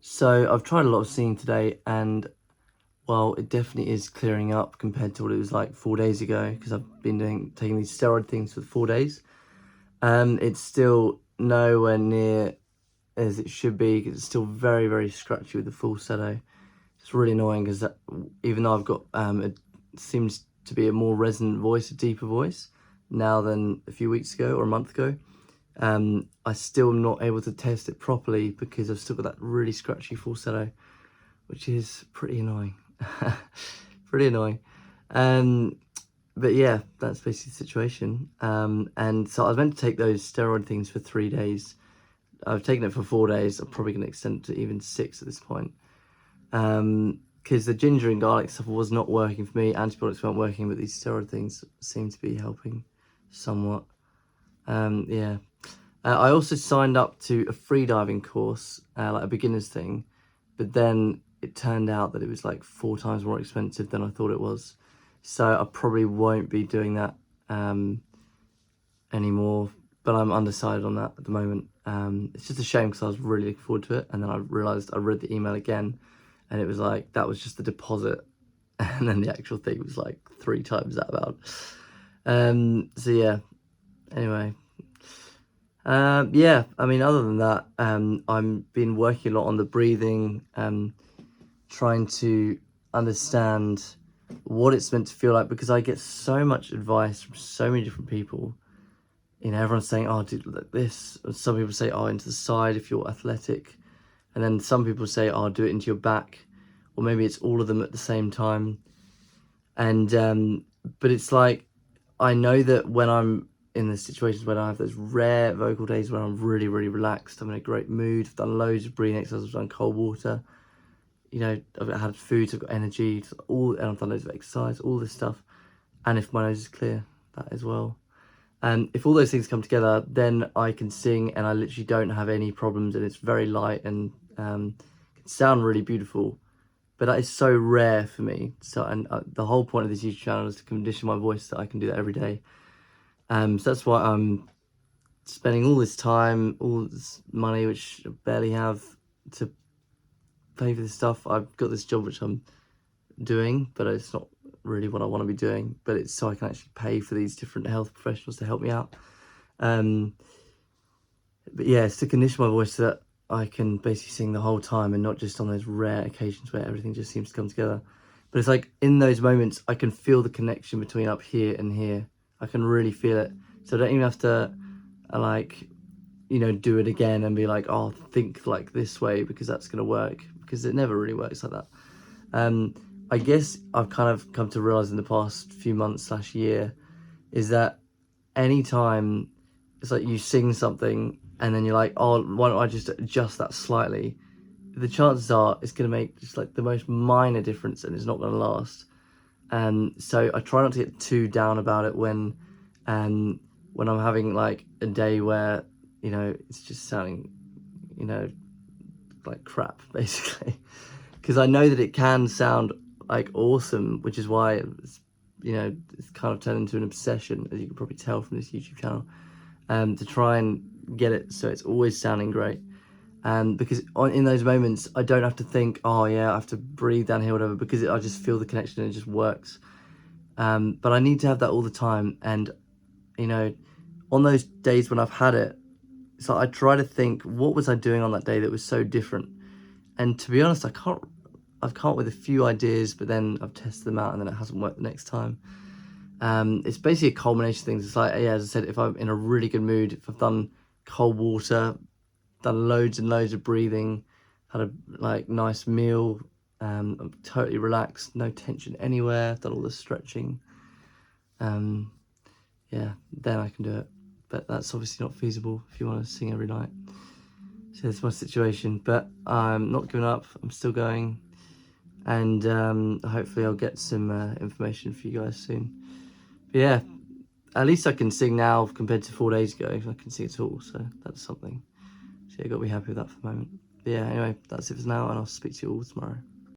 So I've tried a lot of singing today, and well, it definitely is clearing up compared to what it was like 4 days ago, because I've been taking these steroid things for 4 days. It's still nowhere near as it should be, because it's still very, very scratchy with the falsetto. It's really annoying because even though I've got it seems to be a more resonant voice, a deeper voice now than a few weeks ago or a month ago, I still am not able to test it properly because I've still got that really scratchy falsetto, which is pretty annoying. Pretty annoying. But yeah, that's basically the situation. And so I was meant to take those steroid things for 3 days. I've taken it for 4 days. I'm probably going to extend it to even 6 at this point. Because the ginger and garlic stuff was not working for me. Antibiotics weren't working, but these steroid things seem to be helping somewhat. Yeah. I also signed up to a free diving course, like a beginner's thing, but then it turned out that it was like 4 times more expensive than I thought it was. So I probably won't be doing that anymore, but I'm undecided on that at the moment. It's just a shame because I was really looking forward to it, and then I realised I read the email again, and it was like, that was just the deposit, and then the actual thing was like 3 times that amount. So yeah, anyway. Yeah, I mean, other than that, I've been working a lot on the breathing, trying to understand what it's meant to feel like, because I get so much advice from so many different people. You know, everyone's saying, oh, do like this. Some people say, oh, into the side if you're athletic. And then some people say, oh, do it into your back. Or maybe it's all of them at the same time. And, but it's like, I know that when I'm in the situations when I have those rare vocal days where I'm really, really relaxed, I'm in a great mood, I've done loads of breathing exercises, I've done cold water, you know, I've had food, so I've got energy, and I've done loads of exercise, all this stuff. And if my nose is clear, that as well. And if all those things come together, then I can sing, and I literally don't have any problems, and it's very light and can sound really beautiful. But that is so rare for me. So, and the whole point of this YouTube channel is to condition my voice so that I can do that every day. So that's why I'm spending all this time, all this money, which I barely have to pay for this stuff. I've got this job which I'm doing, but it's not really what I want to be doing. But it's so I can actually pay for these different health professionals to help me out. But yeah, it's to condition my voice so that I can basically sing the whole time, and not just on those rare occasions where everything just seems to come together. But it's like in those moments, I can feel the connection between up here and here. I can really feel it. So I don't even have to like, you know, do it again and be like, oh, think like this way because that's going to work, because it never really works like that. I guess I've kind of come to realize in the past few months / year is that anytime it's like you sing something and then you're like, oh, why don't I just adjust that slightly? The chances are it's going to make just like the most minor difference, and it's not going to last. So I try not to get too down about it when I'm having like a day where, you know, it's just sounding, you know, like crap, basically. Because I know that it can sound like awesome, which is why it's, you know, it's kind of turned into an obsession, as you can probably tell from this YouTube channel, to try and get it so it's always sounding great. Because in those moments, I don't have to think, oh yeah, I have to breathe down here, whatever, because I just feel the connection and it just works. But I need to have that all the time. And, you know, on those days when I've had it, so I try to think, what was I doing on that day that was so different? And to be honest, I've come up with a few ideas, but then I've tested them out and then it hasn't worked the next time. It's basically a culmination of things. It's like, yeah, as I said, if I'm in a really good mood, if I've done cold water, done loads and loads of breathing, had a like nice meal, I'm totally relaxed, no tension anywhere, I've done all the stretching, yeah, then I can do it. But that's obviously not feasible if you want to sing every night. So that's my situation, but I'm not giving up, I'm still going, and hopefully I'll get some information for you guys soon. But yeah, at least I can sing now compared to 4 days ago. I can sing at all, so that's something. So yeah, got to be happy with that for the moment. But yeah, anyway, that's it for now, and I'll speak to you all tomorrow.